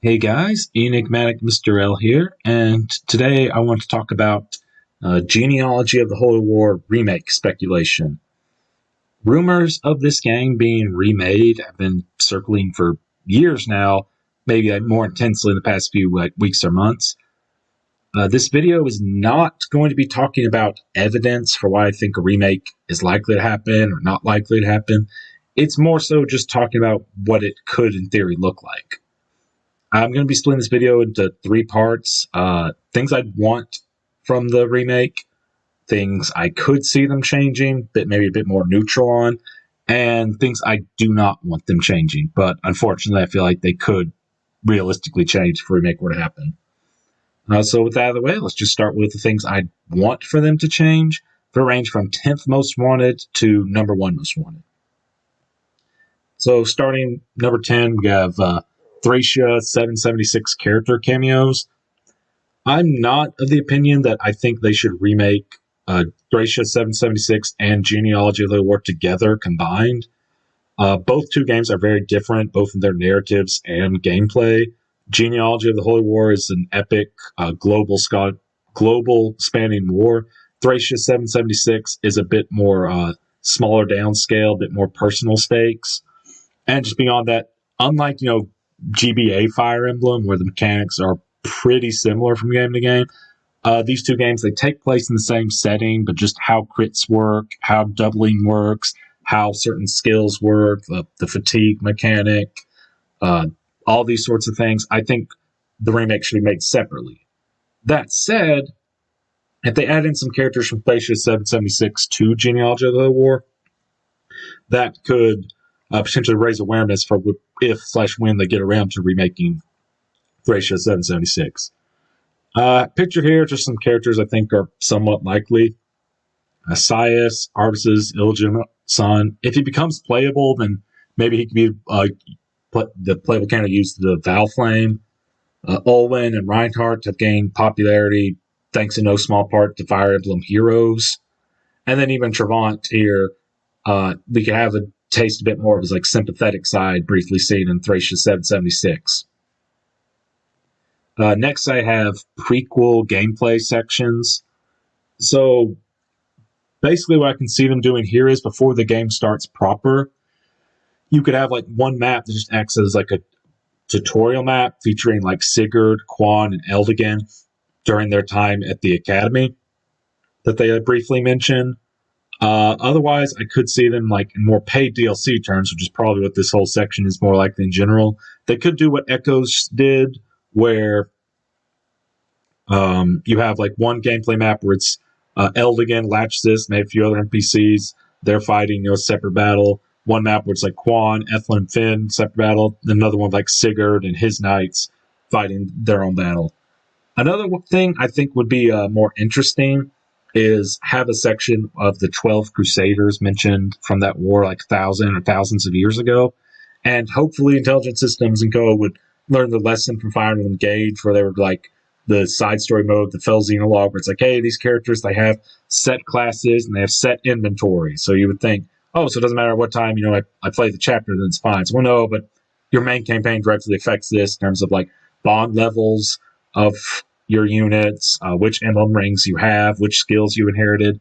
Hey guys, Enigmatic Mr. L here, and today I want to talk about Genealogy of the Holy War remake speculation. Rumors of this game being remade have been circling for years now, maybe more intensely in the past few weeks or months. This video is not going to be talking about evidence for why I think a remake is likely to happen or not likely to happen. It's more so just talking about what it could in theory look like. I'm going to be splitting this video into three parts. Things I'd want from the remake, things I could see them changing, but maybe a bit more neutral on, and things I do not want them changing. But unfortunately, I feel like they could realistically change if a remake were to happen. So with that out of the way, let's just start with the things I want for them to change. They range from 10th most wanted to number 1 most wanted. So starting number 10, we have Thracia 776 character cameos. I'm not of the opinion that I think they should remake Thracia 776 and Genealogy of the War together combined. Both two games are very different, both in their narratives and gameplay. Genealogy of the Holy War is an epic global spanning war. Thracia 776 is a bit more smaller downscale, a bit more personal stakes. And just beyond that, unlike, GBA Fire Emblem, where the mechanics are pretty similar from game to game, these two games, they take place in the same setting, but just how crits work, how doubling works, how certain skills work, the fatigue mechanic, all these sorts of things, I think the remake should be made separately. That said, if they add in some characters from Thracia 776 to Genealogy of the War, that could potentially raise awareness for if/when they get around to remaking Thracia 776. Picture here, just some characters I think are somewhat likely. Sias, Arbus's illegitimate son. If he becomes playable, then maybe he could be the playable character used the Valflame. Olwen and Reinhardt have gained popularity thanks in no small part to Fire Emblem Heroes. And then even Trevant here, we could have a taste a bit more of his sympathetic side briefly seen in Thracia 776. Next I have prequel gameplay sections. So basically what I can see them doing here is before the game starts proper, you could have one map that just acts as a tutorial map featuring Sigurd, Quan, and Eldigan during their time at the academy that they briefly mentioned. Otherwise, I could see them in more paid DLC terms, which is probably what this whole section is more likely in general. They could do what Echoes did, where you have one gameplay map where it's Eldigan, Latchsis, maybe a few other NPCs. They're fighting a separate battle. One map where it's Quan, Ethlin, and Finn, separate battle. Another one Sigurd and his knights fighting their own battle. Another thing I think would be more interesting is have a section of the 12 Crusaders mentioned from that war 1,000 or thousands of years ago. And hopefully Intelligent Systems and Co. would learn the lesson from Fire Emblem Engage, where they were the side story mode, the Fell Xenologue, where it's hey, these characters, they have set classes and they have set inventory. So you would think, oh, so it doesn't matter what time, I play the chapter, then it's fine. So, well, no, but your main campaign directly affects this in terms of bond levels of your units, which emblem rings you have, which skills you inherited.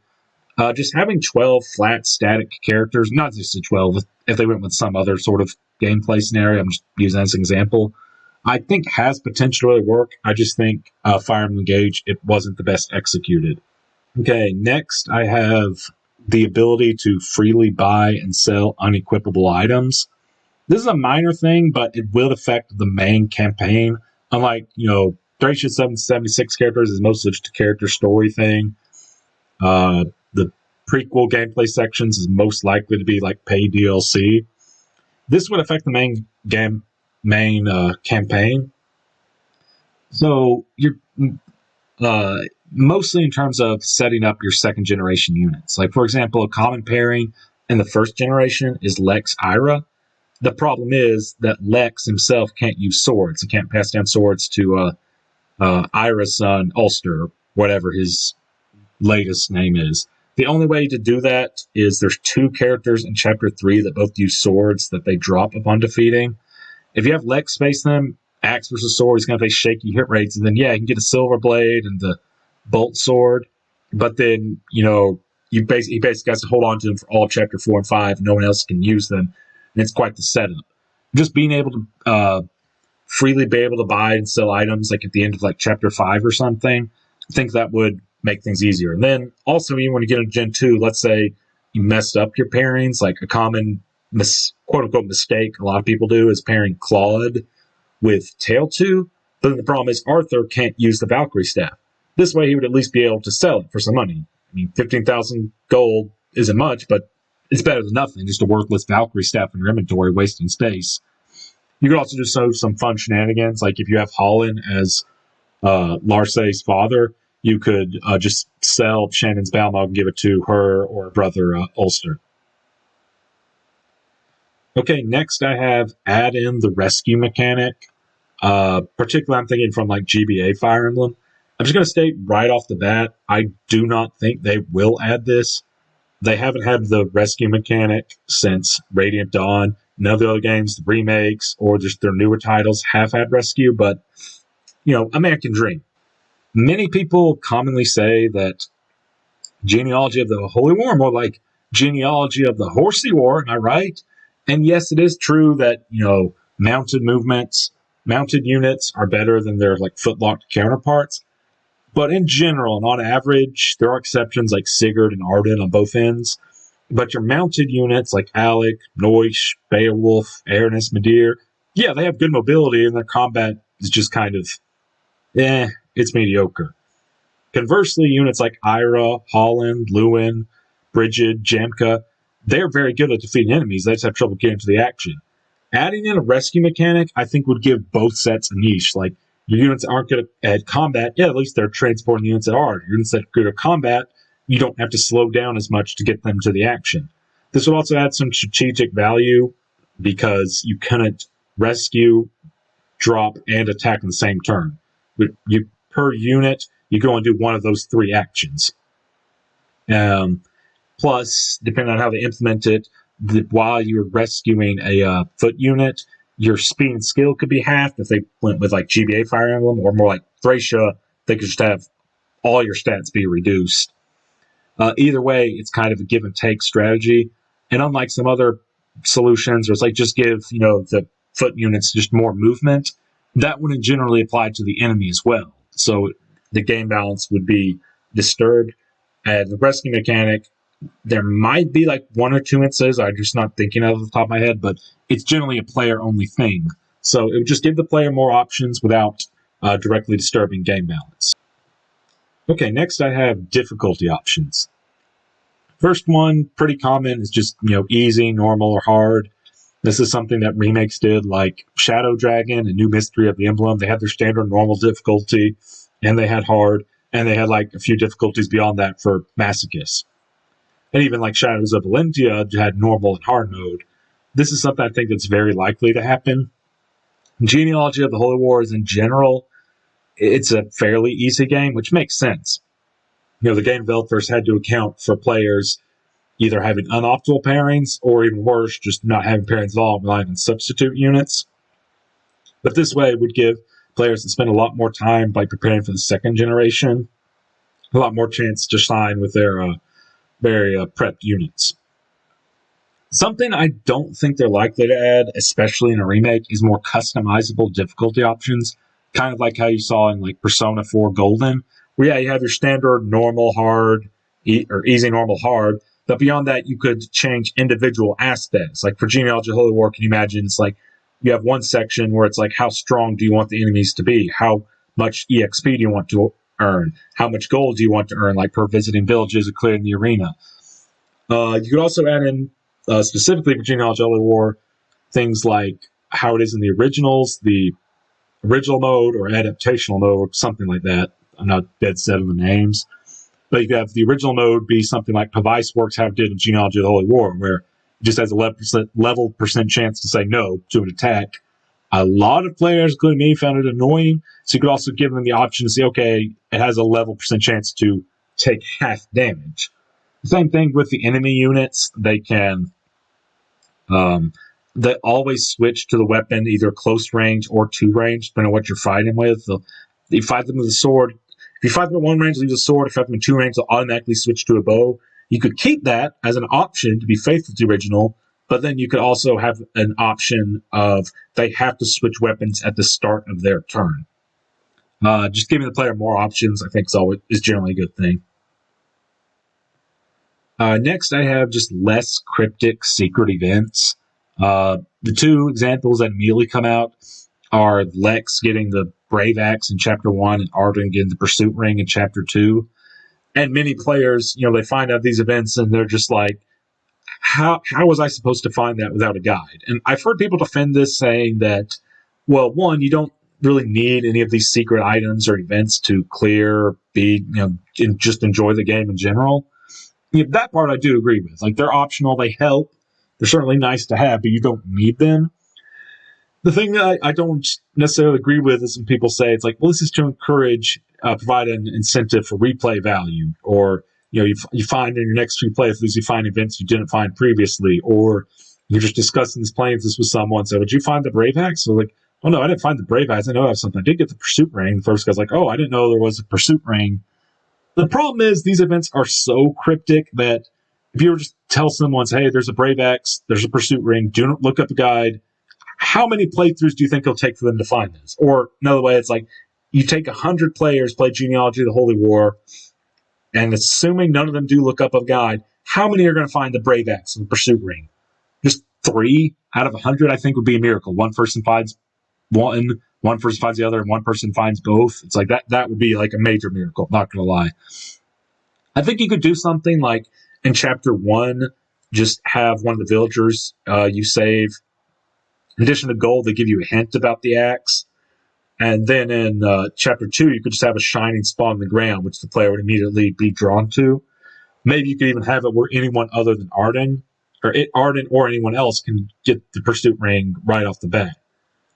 Just having 12 flat static characters, not just a 12, if they went with some other sort of gameplay scenario, I'm just using that as an example, I think has potential to really work. I just think Fire Emblem Engage, it wasn't the best executed. Okay, next I have the ability to freely buy and sell unequipable items. This is a minor thing, but it will affect the main campaign. Unlike, Thracia 776 characters is mostly just a character story thing. The prequel gameplay sections is most likely to be paid DLC. This would affect the main campaign. So you're mostly in terms of setting up your second generation units. For example, a common pairing in the first generation is Lex Ira. The problem is that Lex himself can't use swords. He can't pass down swords to Ira's son, Ulster, whatever his latest name is. The only way to do that is there's two characters in Chapter 3 that both use swords that they drop upon defeating. If you have Lex face them, axe versus sword, he's going to face shaky hit rates. And then, yeah, you can get a silver blade and the bolt sword. But then, he basically has to hold on to them for all of Chapter 4 and 5. No one else can use them. And it's quite the setup. Just being able to freely be able to buy and sell items like at the end of like Chapter 5 or something, I think that would make things easier. And then also, even when you get into Gen 2, let's say you messed up your pairings, like a common quote-unquote mistake a lot of people do is pairing Claude with Tail 2. But then the problem is Arthur can't use the Valkyrie staff. This way he would at least be able to sell it for some money. I mean, 15,000 gold isn't much, but it's better than nothing. Just a worthless Valkyrie staff in your inventory, wasting space. You could also do some fun shenanigans, like if you have Holland as Larce's father, you could just sell Shannon's Balmog and give it to her or her brother Ulster. Okay, next I have add in the rescue mechanic. Particularly I'm thinking from like GBA Fire Emblem. I'm just going to state right off the bat, I do not think they will add this. They haven't had the rescue mechanic since Radiant Dawn. None of the other games, the remakes, or just their newer titles have had rescue, but, a man can dream. Many people commonly say that Genealogy of the Holy War, more like Genealogy of the Horsey War, am I right? And yes, it is true that, mounted units are better than their like footlocked counterparts. But in general, and on average, there are exceptions like Sigurd and Arden on both ends. But your mounted units like Alec, Noish, Beowulf, Aranis, Medir, yeah, they have good mobility and their combat is just kind of, it's mediocre. Conversely, units like Ira, Holland, Lewin, Brigid, Jamka, they're very good at defeating enemies. They just have trouble getting to the action. Adding in a rescue mechanic, I think, would give both sets a niche. Like, your units aren't good at combat, at least they're transporting units that are. Your units that are good at combat, you don't have to slow down as much to get them to the action. This would also add some strategic value because you couldn't rescue, drop, and attack in the same turn. Per unit, you can only do one of those three actions. Plus, depending on how they implement it, while you're rescuing a foot unit, your speed and skill could be halved. If they went with like GBA Fire Emblem or more like Thracia, they could just have all your stats be reduced. Either way, it's kind of a give and take strategy. And unlike some other solutions, where it's like just give the foot units just more movement, that wouldn't generally apply to the enemy as well. So the game balance would be disturbed. And the rescue mechanic, there might be like one or two instances I'm just not thinking of the top of my head, but it's generally a player-only thing. So it would just give the player more options without directly disturbing game balance. Okay, next I have difficulty options. First one, pretty common, is just easy, normal, or hard. This is something that remakes did, like Shadow Dragon and New Mystery of the Emblem. They had their standard normal difficulty, and they had hard, and they had like a few difficulties beyond that for masochists. And even like Shadows of Valentia had normal and hard mode. This is something I think that's very likely to happen. Genealogy of the Holy Wars in general, it's a fairly easy game, which makes sense. The game developers had to account for players either having unoptimal pairings or even worse, just not having pairings at all, relying on substitute units. But this way it would give players that spend a lot more time by preparing for the second generation a lot more chance to shine with their very prepped units. Something I don't think they're likely to add, especially in a remake, is more customizable difficulty options, kind of like how you saw in like Persona 4 Golden, where you have your standard normal, hard, or easy, normal, hard, but beyond that, you could change individual aspects. Like for Genealogy of Holy War, can you imagine it's like you have one section where it's like, how strong do you want the enemies to be? How much EXP do you want to earn? How much gold do you want to earn, like per visiting villages or clearing the arena? You could also add in, specifically for Genealogy of Holy War, things like how it is in the originals, the original mode or adaptational mode, something like that. I'm not dead set on the names. But you could have the original mode be something like Pavice Works how it did in Genealogy of the Holy War, where it just has a level percent chance to say no to an attack. A lot of players, including me, found it annoying. So you could also give them the option to say, okay, it has a level percent chance to take half damage. Same thing with the enemy units. They can they always switch to the weapon, either close range or 2 range, depending on what you're fighting with. You fight them with a sword. If you fight them at 1 range, leave a sword. If you fight them at 2 range, they'll automatically switch to a bow. You could keep that as an option to be faithful to the original, but then you could also have an option of they have to switch weapons at the start of their turn. Just giving the player more options, I think, is generally a good thing. Next, I have just less cryptic secret events. The 2 examples that immediately come out are Lex getting the Brave Axe in Chapter 1 and Arden getting the Pursuit Ring in Chapter 2. And many players, they find out these events and they're just like, how was I supposed to find that without a guide? And I've heard people defend this saying that, well, one, you don't really need any of these secret items or events to clear, and just enjoy the game in general. That part I do agree with. Like, they're optional, they help, they're certainly nice to have, but you don't need them. The thing that I don't necessarily agree with is when people say it's like, well, this is to encourage, provide an incentive for replay value, or you find in your next few playthroughs you find events you didn't find previously, or you're just discussing this playing this with someone. So, did you find the Brave Axe? So, like, oh no, I didn't find the Brave Axe. I know I have something. I did get the Pursuit Ring. The first guy's like, oh, I didn't know there was a Pursuit Ring. The problem is these events are so cryptic that if you were just tell someone, hey, there's a Brave Axe, there's a Pursuit Ring, do not look up a guide. How many playthroughs do you think it'll take for them to find this? Or another way, it's like you take 100 players play Genealogy of the Holy War, and assuming none of them do look up a guide, how many are going to find the Brave Axe and the Pursuit Ring? Just 3 out of 100, I think, would be a miracle. One person finds one person finds the other, and one person finds both. It's like that would be like a major miracle, not going to lie. I think you could do something like in Chapter 1, just have one of the villagers you save. In addition to gold, they give you a hint about the axe. And then in Chapter 2, you could just have a shining spot on the ground, which the player would immediately be drawn to. Maybe you could even have it where anyone other than Arden or anyone else can get the Pursuit Ring right off the bat.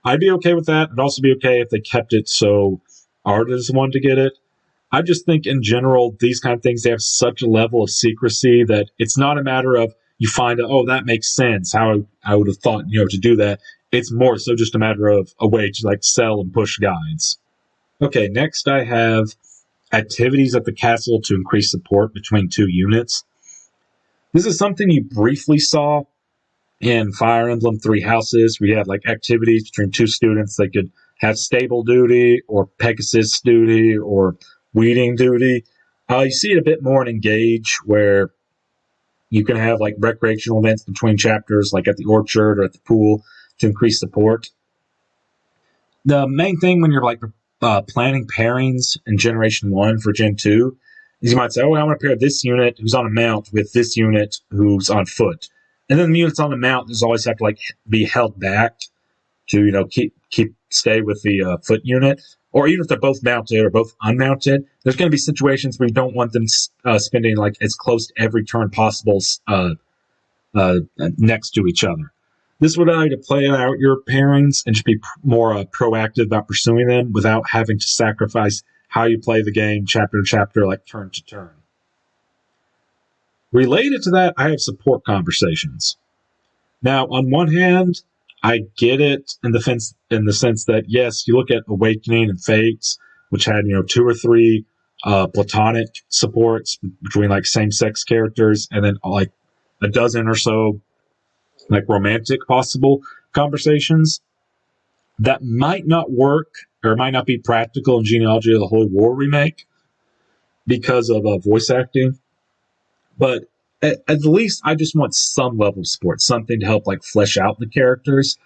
I'd be okay with that. I'd also be okay if they kept it so Arden is the one to get it. I just think in general, these kind of things, they have such a level of secrecy that it's not a matter of you find out, oh, that makes sense, how I would have thought, to do that. It's more so just a matter of a way to like sell and push guides. Okay, next I have activities at the castle to increase support between 2 units. This is something you briefly saw in Fire Emblem 3 Houses, where you had like activities between 2 students. They could have stable duty or Pegasus duty or weeding duty. You see it a bit more in Engage, where you can have like recreational events between chapters, like at the orchard or at the pool, to increase support. The main thing when you're like planning pairings in Generation 1 for Gen 2 is you might say, oh, I want to pair this unit who's on a mount with this unit who's on foot. And then the units on the mount is always have to like be held back to stay with the foot unit. Or even if they're both mounted or both unmounted, there's going to be situations where you don't want them spending like as close to every turn possible next to each other. This would allow you to play out your pairings and just be more proactive about pursuing them without having to sacrifice how you play the game chapter to chapter, like turn to turn. Related to that, I have support conversations. Now, on one hand, I get it in the sense that, yes, you look at Awakening and Fates, which had 2 or 3 platonic supports between like same-sex characters, and then like a dozen or so like romantic possible conversations. That might not work or might not be practical in Genealogy of the Holy War remake because of voice acting. But at the least, I just want some level of support, something to help like flesh out the characters.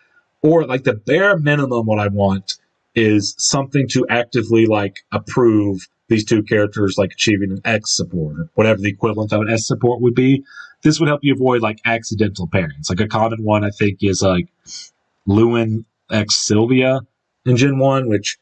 Or like the bare minimum, what I want is something to actively like approve these 2 characters like achieving an X support or whatever the equivalent of an S support would be. This would help you avoid like accidental pairings. Like a common one, I think, is like Lewin X Sylvia in Gen 1, which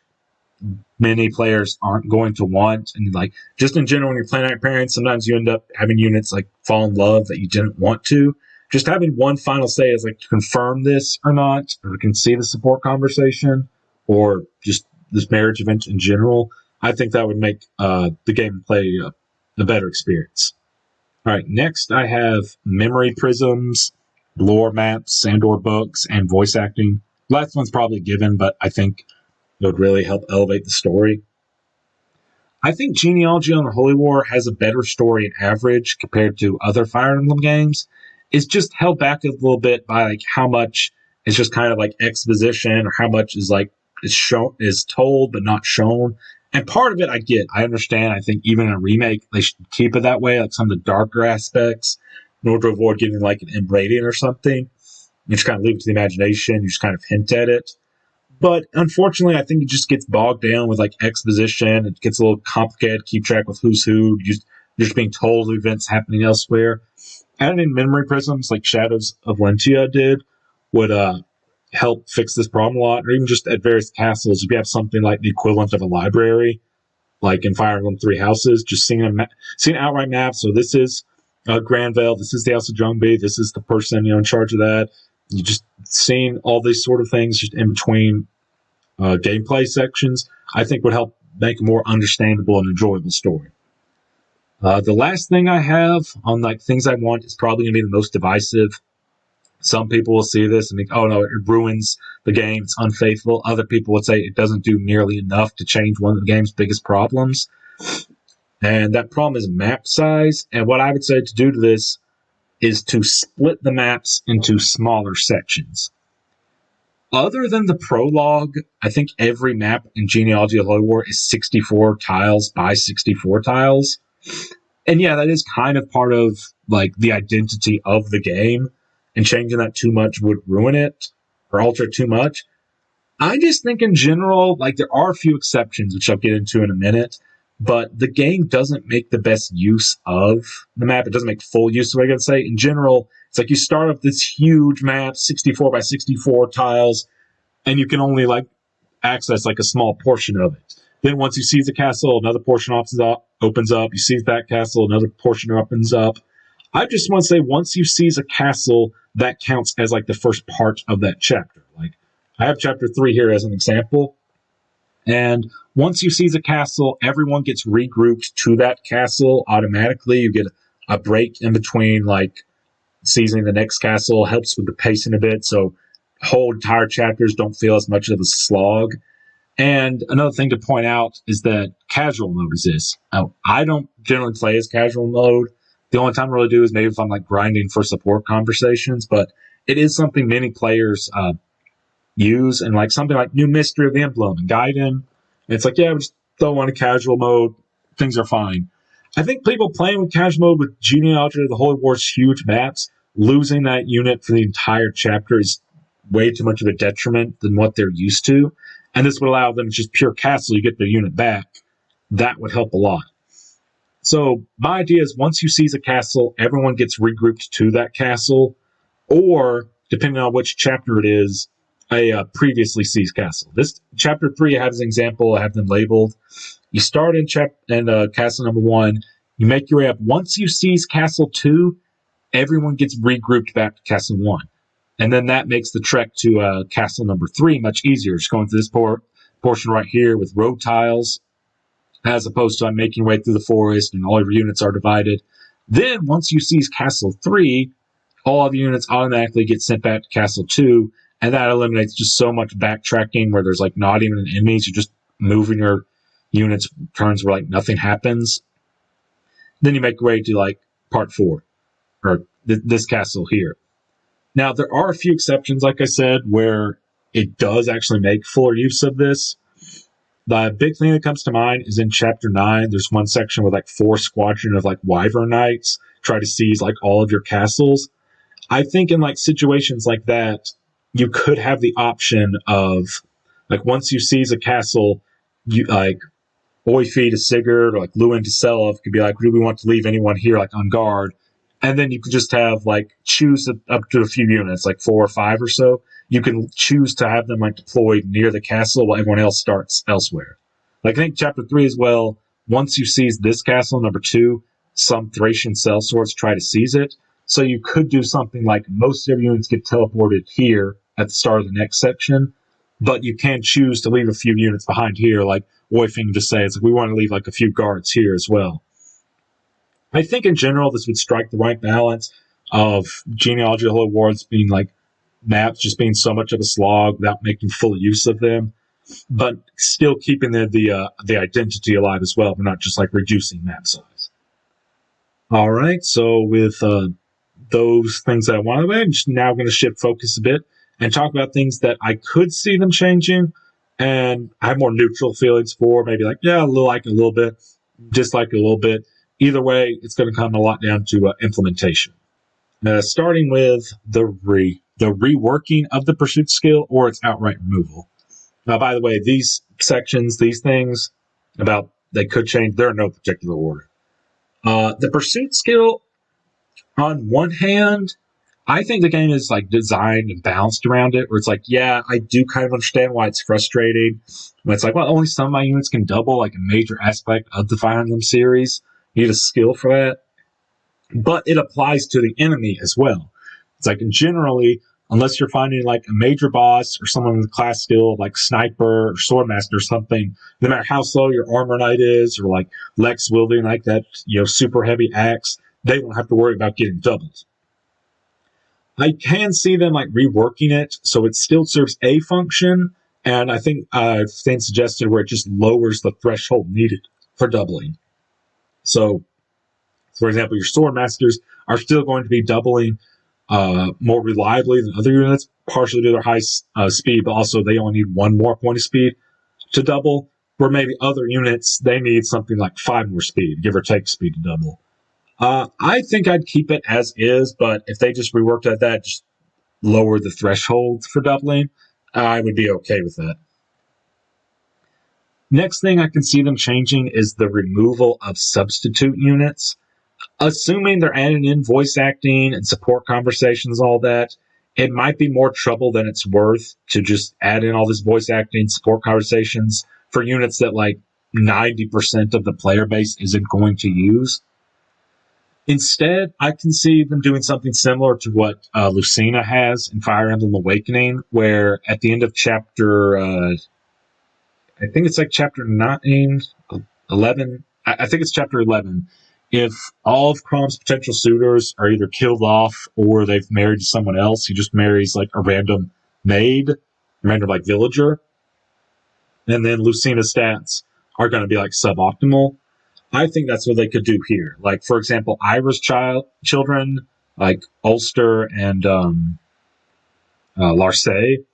many players aren't going to want. And like just in general, when you're playing out pairings, sometimes you end up having units like fall in love that you didn't want to. Just having one final say is like to confirm this or not, or can see the support conversation, or just this marriage event in general. I think that would make the game play a better experience. All right, next I have memory prisms, lore maps and/or books and voice acting. Last one's probably given, but I think it would really help elevate the story. I think Genealogy on the Holy War has a better story in average compared to other Fire Emblem games. It's just held back a little bit by like how much it's just kind of like exposition, or how much is like is told but not shown. And part of it I get. I understand. I think even in a remake they should keep it that way, like some of the darker aspects, in order to avoid getting like an M rating or something. You just kind of leave it to the imagination. You just kind of hint at it. But unfortunately, I think it just gets bogged down with like exposition. It gets a little complicated to keep track with who's who. You're just being told events happening elsewhere. Adding in memory prisms like Shadows of Lentia did would help fix this problem a lot. Or even just at various castles, if you have something like the equivalent of a library, like in Fire Emblem Three Houses, just seeing an outright map. So this is Granville. This is the House of Jungby. This is the person in charge of that. You just seeing all these sort of things just in between gameplay sections, I think would help make a more understandable and enjoyable story. The last thing I have on like things I want is probably going to be the most divisive. Some people will see this and think, oh no, it ruins the game, it's unfaithful. Other people would say it doesn't do nearly enough to change one of the game's biggest problems. And that problem is map size. And what I would say to do to this is to split the maps into smaller sections. Other than the prologue, I think every map in Genealogy of the Holy War is 64 tiles by 64 tiles. And yeah, that is kind of part of like the identity of the game, and changing that too much would ruin it or alter it too much. I just think in general, like there are a few exceptions, which I'll get into in a minute, but the game doesn't make the best use of the map. It doesn't make full use of what I gotta say. In general, it's like you start up this huge map, 64 by 64 tiles, and you can only like access like a small portion of it. Then once you seize the castle, another portion opens up. You seize that castle, another portion opens up. I just want to say, once you seize a castle, that counts as like the first part of that chapter. Like I have chapter 3 here as an example. And once you seize a castle, everyone gets regrouped to that castle automatically. You get a break in between, like seizing the next castle. Helps with the pacing a bit, so whole entire chapters don't feel as much of a slog. And another thing to point out is that casual mode exists. Now, I don't generally play as casual mode. The only time I really do is maybe if I'm like grinding for support conversations, but it is something many players use, and like something like New Mystery of the Emblem and Gaiden. It's like, yeah, we just throw on a casual mode. Things are fine. I think people playing with casual mode with Genealogy of the Holy War's huge maps, losing that unit for the entire chapter is way too much of a detriment than what they're used to. And this would allow them just pure castle, you get their unit back. That would help a lot. So my idea is once you seize a castle, everyone gets regrouped to that castle, or depending on which chapter it is, a previously seized castle. This chapter 3, I have as an example. I have them labeled. You start in castle number 1. You make your way up. Once you seize castle 2, everyone gets regrouped back to castle 1. And then that makes the trek to castle number 3 much easier. Just going through this portion right here with road tiles, as opposed to making your way through the forest and all your units are divided. Then once you seize castle 3, all of your units automatically get sent back to castle 2, and that eliminates just so much backtracking where there's like not even an enemies. You're just moving your units turns where like nothing happens. Then you make your way to like part 4, or this castle here. Now, there are a few exceptions, like I said, where it does actually make fuller use of this. The big thing that comes to mind is in chapter 9. There's one section with like 4 squadron of like wyvern knights try to seize like all of your castles. I think in like situations like that, you could have the option of like once you seize a castle, you like Oifi to Sigurd or like Lewin to Selov could be like, do we want to leave anyone here like on guard? And then you can just have like choose up to a few units, like 4 or 5 or so. You can choose to have them like deployed near the castle while everyone else starts elsewhere. Like I think chapter 3 as well, once you seize this castle, number 2, some Thracian sellswords try to seize it. So you could do something like most of your units get teleported here at the start of the next section, but you can choose to leave a few units behind here, like Oifing just says, like, we want to leave like a few guards here as well. I think in general this would strike the right balance. of Genealogy of the Holy Wars being like maps just being so much of a slog without making full use of them, but still keeping the identity alive as well. We're not just like reducing map size. All right, so with those things that I wanted to, I'm just now going to shift focus a bit and talk about things that I could see them changing and I have more neutral feelings for. Maybe like, yeah, like a little bit, dislike a little bit. Either way, it's going to come a lot down to implementation. Starting with the reworking of the pursuit skill or its outright removal. Now, by the way, these sections, these things about they could change, they're in no particular order. The pursuit skill, on one hand, I think the game is like designed and balanced around it, where it's like, yeah, I do kind of understand why it's frustrating. When it's like, well, only some of my units can double, like a major aspect of the Fire Emblem series. You need a skill for that. But it applies to the enemy as well. It's like generally, unless you're finding like a major boss or someone with a class skill like Sniper or Swordmaster or something, no matter how slow your Armor Knight is, or like Lex wielding like that, super heavy axe, they don't have to worry about getting doubled. I can see them like reworking it so it still serves a function, and I think things suggested where it just lowers the threshold needed for doubling. So, for example, your Swordmasters are still going to be doubling more reliably than other units, partially due to their high speed, but also they only need 1 more point of speed to double, where maybe other units, they need something like 5 more speed, give or take speed to double. I think I'd keep it as is, but if they just reworked at that, just lower the threshold for doubling, I would be okay with that. Next thing I can see them changing is the removal of substitute units. Assuming they're adding in voice acting and support conversations, all that, it might be more trouble than it's worth to just add in all this voice acting, support conversations for units that like 90% of the player base isn't going to use. Instead, I can see them doing something similar to what Lucina has in Fire Emblem Awakening, where at the end of chapter, I think it's like chapter 9, 11, I think it's chapter 11, if all of Chrome's potential suitors are either killed off or they've married someone else, he just marries like a random maid, a random like villager, and then Lucina's stats are going to be like suboptimal. I think that's what they could do here. Like, for example, Ira's children, like Ulster and Larcey,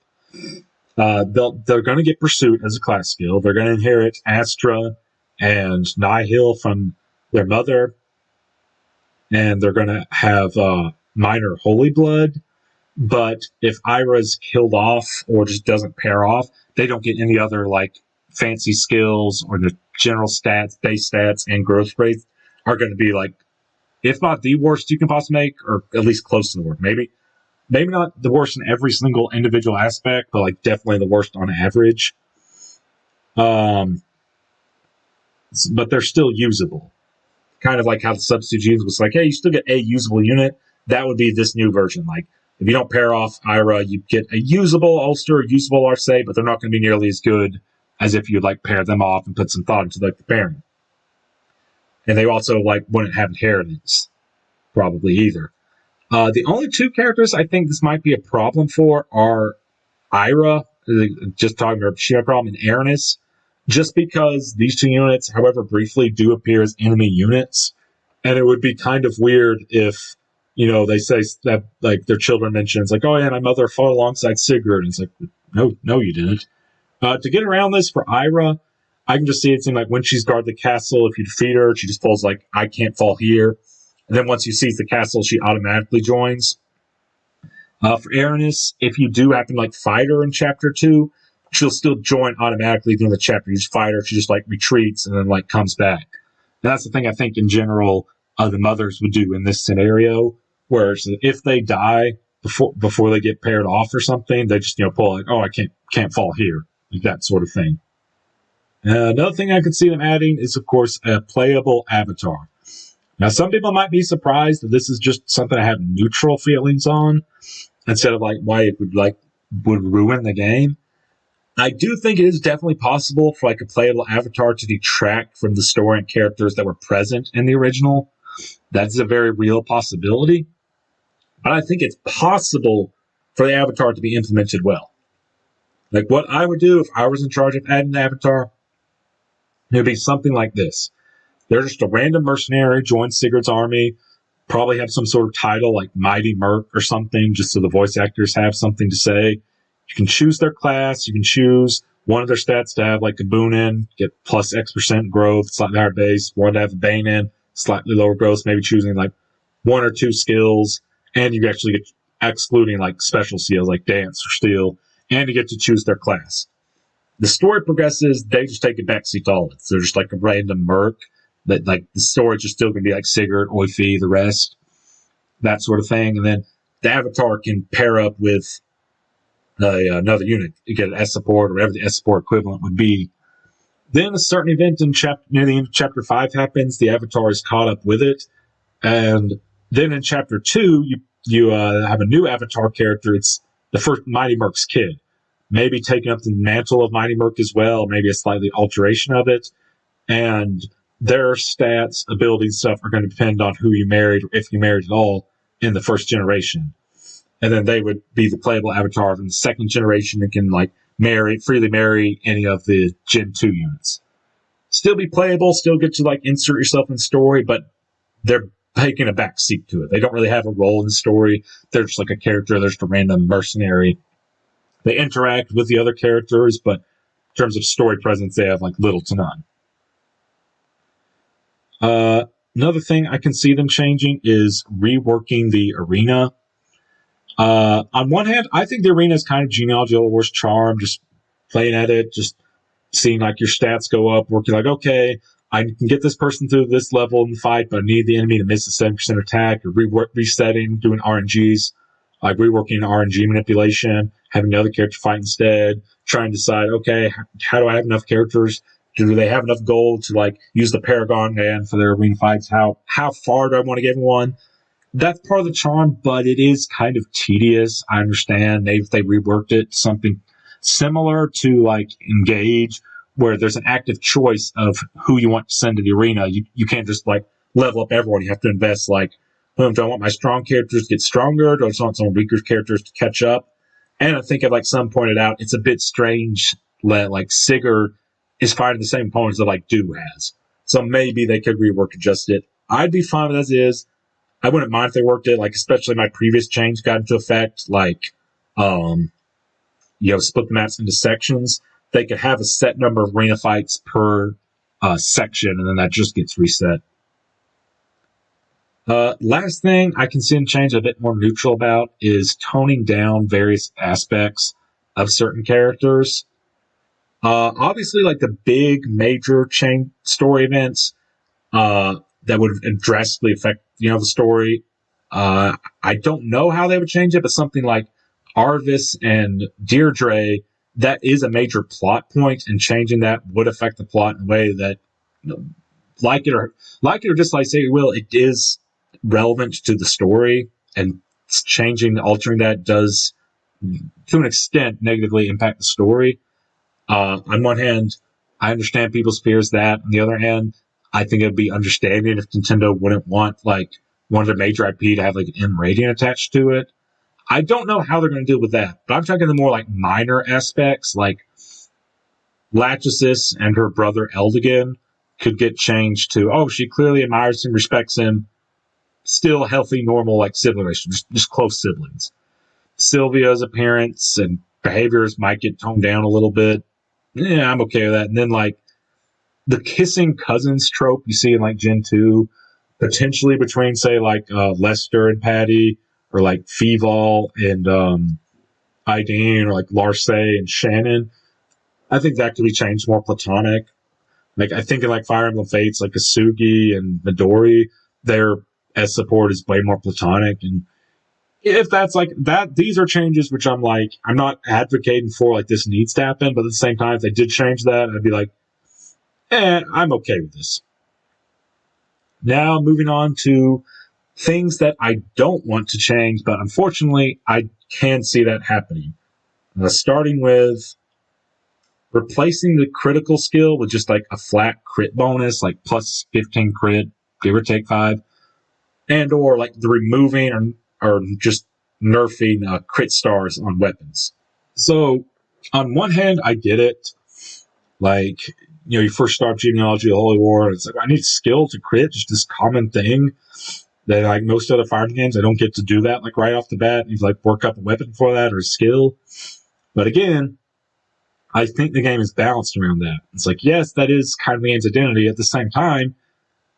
they're going to get Pursuit as a class skill. They're going to inherit Astra and Nihil from their mother, and they're going to have minor Holy Blood. But if Ira's killed off or just doesn't pair off, they don't get any other like fancy skills, or the general stats, base stats, and growth rates are going to be like, if not the worst you can possibly make, or at least close to the worst. Maybe not the worst in every single individual aspect, but like definitely the worst on average. But they're still usable. Kind of like how the substitute unit was like, hey, you still get a usable unit. That would be this new version. Like, if you don't pair off Ira, you get a usable Ulster, a usable Arcee, but they're not going to be nearly as good as if you like pair them off and put some thought into like the pairing. And they also like wouldn't have inheritance, probably either. The only 2 characters I think this might be a problem for are Ira, just talking about Shima problem, and Aranis, just because these 2 units, however briefly, do appear as enemy units, and it would be kind of weird if, they say that like their children mention, it's like, oh yeah, my mother fought alongside Sigurd, and it's like, no, you didn't. To get around this for Ira, I can just see it seem like when she's guarded the castle, if you defeat her, she just falls like, I can't fall here. And then once you seize the castle, she automatically joins. For Aranis, if you do happen to like fight her in chapter 2, she'll still join automatically during the chapter. You just fight her, she just like retreats and then like comes back. And that's the thing I think in general the mothers would do in this scenario, where if they die before they get paired off or something, they just pull like, oh, I can't fall here. Like that sort of thing. Another thing I could see them adding is, of course, a playable avatar. Now, some people might be surprised that this is just something I have neutral feelings on, instead of like why it would ruin the game. I do think it is definitely possible for like a playable avatar to detract from the story and characters that were present in the original. That's a very real possibility. but I think it's possible for the avatar to be implemented well. Like what I would do if I was in charge of adding an avatar, it would be something like this. They're just a random mercenary, joins Sigurd's army, probably have some sort of title like Mighty Merc or something, just so the voice actors have something to say. You can choose their class. You can choose one of their stats to have like a boon in, get plus X% growth, slightly higher base. One to have a bane in, slightly lower growth, maybe choosing like one or two skills. And you actually get excluding like special skills like dance or steel. And you get to choose their class. The story progresses, they just take a backseat to all of it. They're just like a random merc. That like the story's just still going to be like Sigurd, Oifi, the rest, that sort of thing. And then the avatar can pair up with another unit. You get an S support or whatever the S support equivalent would be. Then a certain event in near the end of chapter 5 happens. The avatar is caught up with it. And then in chapter 2, you have a new avatar character. It's the first Mighty Merc's kid. Maybe taking up the mantle of Mighty Merc as well, maybe a slightly alteration of it. And their stats, abilities, stuff are going to depend on who you married, or if you married at all, in the first generation. And then they would be the playable avatar from the second generation and can like freely marry any of the Gen 2 units. Still be playable, still get to like insert yourself in the story, but they're taking a back seat to it. They don't really have a role in the story. They're just like a character, they're just a random mercenary. They interact with the other characters, but in terms of story presence, they have like little to none. Another thing I can see them changing is reworking the arena. On one hand, I think the arena is kind of Genealogy of the War's charm, just playing at it, just seeing like your stats go up, working like, okay, I can get this person through this level in the fight, but I need the enemy to miss a 7% attack, or resetting, doing RNGs, like reworking RNG manipulation, having the other character fight instead, trying to decide, okay, how do I have enough characters? Do they have enough gold to like use the Paragon Man for their arena fights? How far do I want to give one? That's part of the charm, but it is kind of tedious. I understand they reworked it to something similar to like Engage, where there's an active choice of who you want to send to the arena. You can't just like level up everyone. You have to invest like, do I want my strong characters to get stronger? Do I just want some weaker characters to catch up? And I think, like some pointed out, it's a bit strange that like Sigurd is fighting the same opponents that like Do has. So maybe they could rework adjust it. I'd be fine with it as is. I wouldn't mind if they worked it, like especially my previous change got into effect, like split the maps into sections. They could have a set number of arena fights per section, and then that just gets reset. Last thing I can see them change a bit more neutral about is toning down various aspects of certain characters. Obviously, like the big major chain story events that would drastically affect the story. I don't know how they would change it, but something like Arvis and Deirdre, that is a major plot point, and changing that would affect the plot in a way that, like it or dislike, say you will, it is relevant to the story, and altering that does, to an extent, negatively impact the story. On one hand, I understand people's fears that. On the other hand, I think it'd be understanding if Nintendo wouldn't want like one of their major IP to have like an M rating attached to it. I don't know how they're going to deal with that, but I'm talking the more like minor aspects, like Lachesis and her brother Eldigan could get changed to, oh, she clearly admires him, respects him, still healthy, normal, like sibling relationship, just close siblings. Sylvia's appearance and behaviors might get toned down a little bit. Yeah, I'm okay with that. And then like the kissing cousins trope you see in like Gen 2, potentially between say like Lester and Patty, or like Feval and Ideen, or like Larce and Shannon. I think that could be changed more platonic. Like I think in like Fire Emblem Fates, like Asugi and Midori, their S support is way more platonic. And if that's like that, these are changes which I'm not advocating for, like this needs to happen, but at the same time, if they did change that, I'd be like, I'm okay with this. Now, moving on to things that I don't want to change, but unfortunately, I can see that happening. Starting with replacing the critical skill with just like a flat crit bonus, like plus 15 crit, give or take 5, and or like the removing or just nerfing crit stars on weapons. So, on one hand, I get it. Like, you first start Genealogy of the Holy War, and it's like, I need skill to crit, just this common thing that, like, most other fighting games, I don't get to do that, like, right off the bat. You, like, work up a weapon for that or a skill. But again, I think the game is balanced around that. It's like, yes, that is kind of the game's identity. At the same time,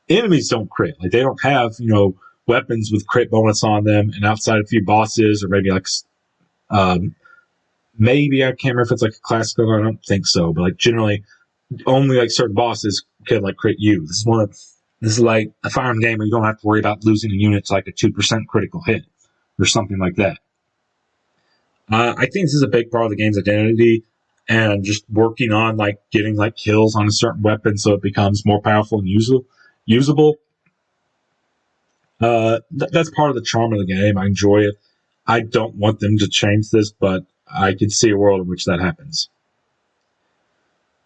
enemies don't crit. Like, they don't have, weapons with crit bonus on them, and outside a few bosses, or maybe, like, maybe, I can't remember if it's, like, a classic or I don't think so, but, like, generally, only, like, certain bosses can, like, crit you. This is like a firearm game where you don't have to worry about losing a unit to, like, a 2% critical hit, or something like that. I think this is a big part of the game's identity, and just working on, like, getting, like, kills on a certain weapon so it becomes more powerful and usable. That's part of the charm of the game. I enjoy it. I don't want them to change this, but I can see a world in which that happens.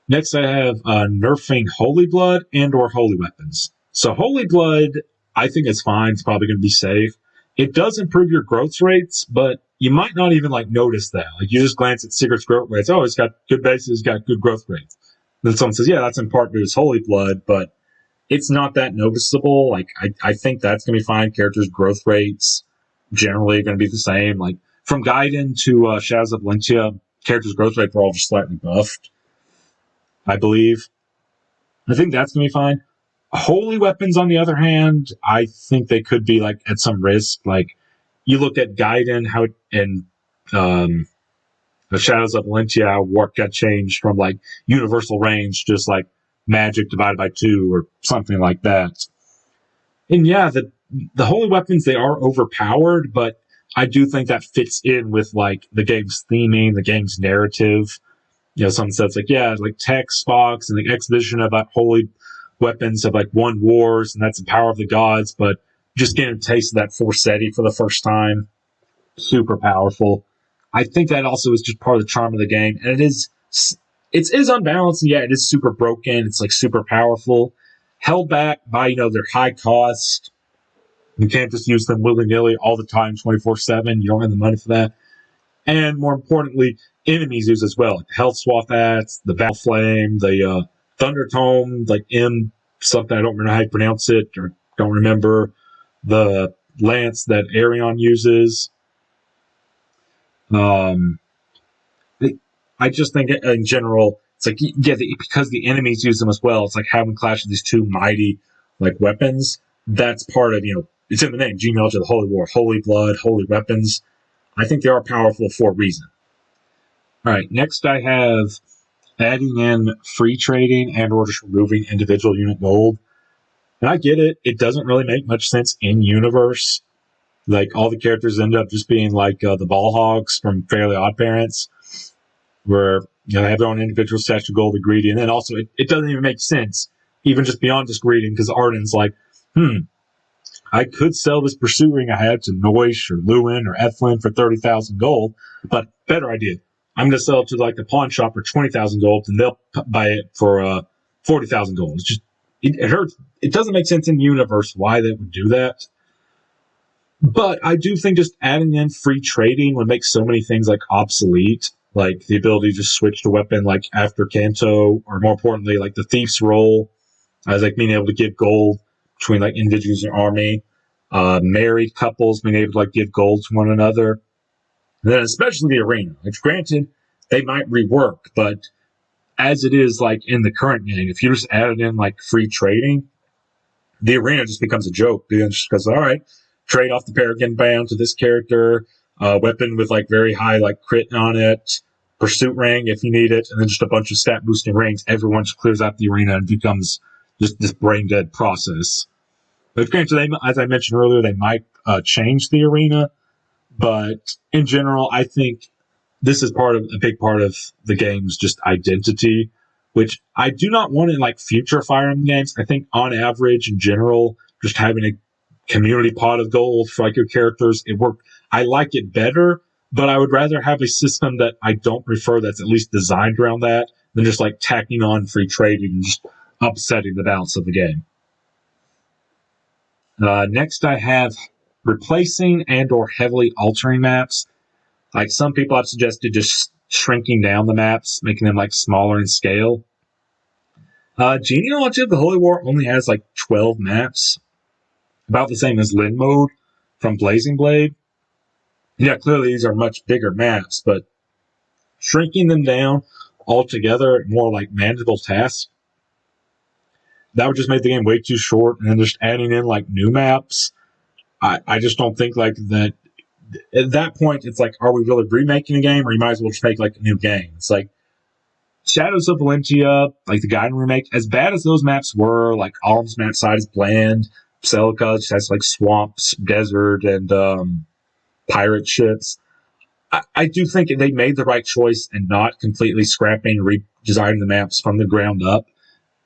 Next, I have nerfing Holy Blood and or Holy Weapons. So Holy Blood, I think it's fine. It's probably going to be safe. It does improve your growth rates, but you might not even, like, notice that. Like, you just glance at Secret's growth rates. Oh, it's got good bases, it's got good growth rates. Then someone says, yeah, that's in part due to his Holy Blood, but it's not that noticeable. Like, I think that's going to be fine. Characters' growth rates generally are going to be the same. Like, from Gaiden to Shadows of Valentia, characters' growth rates are all just slightly buffed, I believe. I think that's going to be fine. Holy Weapons, on the other hand, I think they could be, like, at some risk. Like, you look at Gaiden, how it, and the Shadows of Valentia, what got changed from, like, universal range, just like magic divided by 2 or something like that. And yeah, the Holy Weapons, they are overpowered, but I do think that fits in with, like, the game's theming, the game's narrative. Someone says, like, yeah, like, text box and the exhibition about Holy Weapons have, like, won wars, and that's the power of the gods, but just getting a taste of that Forseti for the first time, super powerful. I think that also is just part of the charm of the game, and it is unbalanced, and yeah, it is super broken, it's, like, super powerful, held back by, their high cost. You can't just use them willy-nilly all the time, 24/7, you don't have the money for that. And more importantly, enemies use as well, like the Health Swathats, the Battle Flame, the Thunder Tome, like M something, I don't remember how you pronounce it, or don't remember, the Lance that Arion uses. I just think in general, it's like, yeah, because the enemies use them as well, it's like having clash of these two mighty, like, weapons. That's part of, it's in the name, Genealogy of the Holy War, Holy Blood, Holy Weapons. I think they are powerful for a reason. All right, next I have adding in free trading and or just removing individual unit gold. And I get it. It doesn't really make much sense in universe. Like, all the characters end up just being like the ball hogs from Fairly Odd Parents, where they have their own individual stash of gold, the greedy, and then also it doesn't even make sense, even just beyond just greeting, because Arden's like, I could sell this pursuit ring I had to Noish or Lewin or Ethlin for 30,000 gold, but better idea. I'm going to sell it to, like, the pawn shop for 20,000 gold, and they'll buy it for 40,000 gold. It's just, it hurts. It doesn't make sense in universe why they would do that. But I do think just adding in free trading would make so many things, like, obsolete. Like, the ability to just switch to weapon, like, after Kanto, or more importantly, like, the Thief's Roll, as, like, being able to give gold between, like, individuals in your army. Married couples being able to, like, give gold to one another. And then especially the arena. Like, granted, they might rework, but as it is, like, in the current game, if you just added in, like, free trading, the arena just becomes a joke. Because, all right, trade off the Paragon Band to this character, weapon with, like, very high, like, crit on it, pursuit ring if you need it, and then just a bunch of stat boosting rings. Everyone just clears out the arena and becomes just this brain dead process. But granted, as I mentioned earlier, they might change the arena, but in general, I think this is a big part of the game's just identity, which I do not want in, like, future Fire Emblem games. I think on average, in general, just having a community pot of gold for, like, your characters, it worked. I like it better, but I would rather have a system that I don't prefer that's at least designed around that than just, like, tacking on free trading and just upsetting the balance of the game. Next I have replacing and or heavily altering maps. Like some people have suggested just shrinking down the maps, making them like smaller in scale. Genealogy of the Holy War only has like 12 maps, about the same as Lin Mode from Blazing Blade. Yeah, clearly these are much bigger maps, but shrinking them down altogether, more like manageable tasks, that would just make the game way too short. And then just adding in like new maps, I just don't think like that. At that point, it's like, are we really remaking a game, or you might as well just make like a new game? It's like Shadows of Valentia, like the Gaiden remake, as bad as those maps were, like Alm's map side is bland. Celica just has like swamps, desert, and pirate ships. I do think they made the right choice and not completely scrapping and redesigning the maps from the ground up.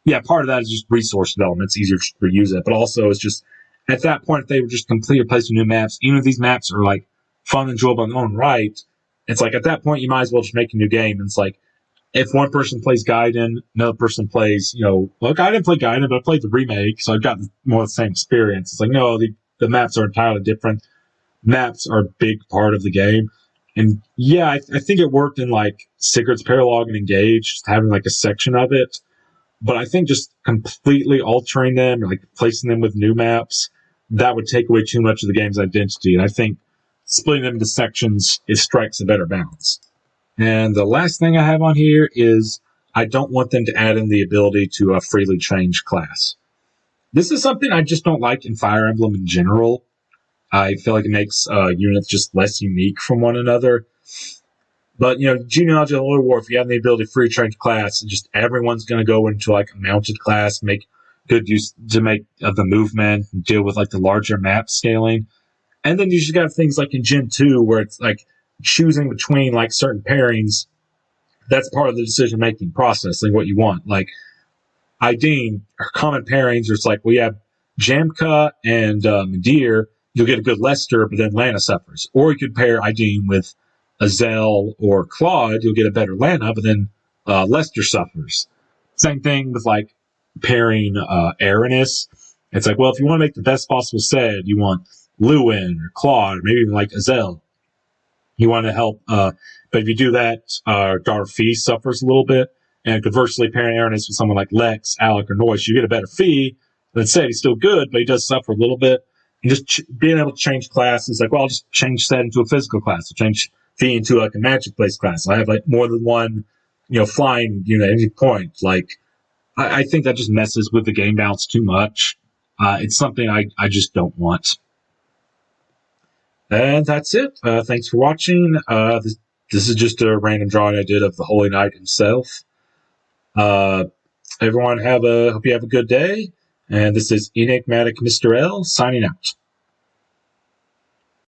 Yeah, part of that is just resource development. It's easier to reuse it. But also, it's just, at that point, if they were just completely replacing new maps, even if these maps are like fun and enjoyable in their own right, it's like at that point, you might as well just make a new game. And it's like, if one person plays Gaiden, another person plays, well, I didn't play Gaiden, but I played the remake, so I've got more of the same experience. It's like, no, the maps are entirely different. Maps are a big part of the game. And yeah, I think it worked in like Sigurd's Paralog and Engage, just having like a section of it. But I think just completely altering them, or like placing them with new maps, that would take away too much of the game's identity. And I think splitting them into sections, it strikes a better balance. And the last thing I have on here is I don't want them to add in the ability to freely change class. This is something I just don't like in Fire Emblem in general. I feel like it makes units just less unique from one another. But, Genealogy of the Holy War, if you have the ability to free change class, just everyone's going to go into like a mounted class, make good use to make of the movement, and deal with like the larger map scaling. And then you just got things like in Gen 2 where it's like choosing between like certain pairings. That's part of the decision making process, like what you want. Like Ideen, or common pairings, are it's like, well, you have Jamka and Midir, you'll get a good Lester, but then Lana suffers. Or you could pair Ideen with Azel or Claude, you'll get a better Lana, but then Lester suffers. Same thing with like pairing Aranis. It's like, well, if you want to make the best possible set, you want Lewin or Claude, or maybe even like Azel. You want to help, but if you do that, Darfi suffers a little bit. And conversely, pairing Aranis with someone like Lex, Alec, or Noyce, you get a better Fee. That said, he's still good, but he does suffer a little bit. And just being able to change classes, like, well, I'll just change that into a physical class. I'll change Fee into like a magic-based class. I have like more than one, flying unit at any point. Like, I think that just messes with the game balance too much. It's something I just don't want. And that's it. Thanks for watching. This is just a random drawing I did of the Holy Knight himself. Everyone hope you have a good day. And this is Enigmatic Mr. L signing out.